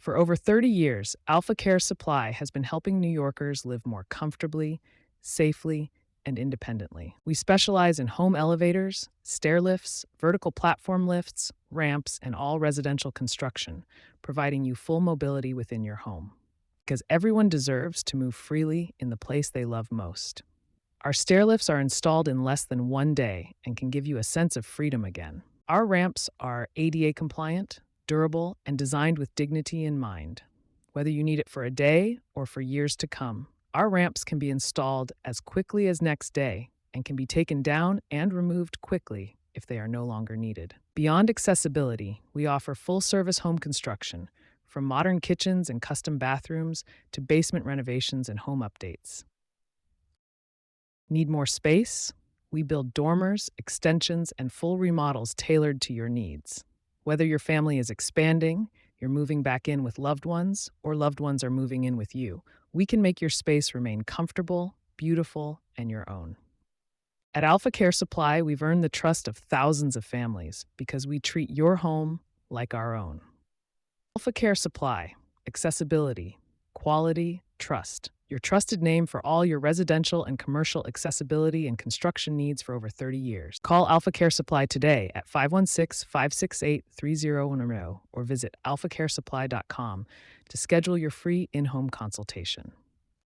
For over 30 years, Alpha Care Supply has been helping New Yorkers live more comfortably, safely, and independently. We specialize in home elevators, stair lifts, vertical platform lifts, ramps, and all residential construction, providing you full mobility within your home. Because everyone deserves to move freely in the place they love most. Our stair lifts are installed in less than 1 day and can give you a sense of freedom again. Our ramps are ADA compliant, durable, and designed with dignity in mind. Whether you need it for a day or for years to come, our ramps can be installed as quickly as next day and can be taken down and removed quickly if they are no longer needed. Beyond accessibility, we offer full-service home construction, from modern kitchens and custom bathrooms to basement renovations and home updates. Need more space? We build dormers, extensions, and full remodels tailored to your needs. Whether your family is expanding, you're moving back in with loved ones, or loved ones are moving in with you, we can make your space remain comfortable, beautiful, and your own. At Alpha Care Supply, we've earned the trust of thousands of families because we treat your home like our own. Alpha Care Supply, accessibility, quality, trust. Your trusted name for all your residential and commercial accessibility and construction needs for over 30 years. Call Alpha Care Supply today at 516-568-3010 or visit alphacaresupply.com to schedule your free in-home consultation.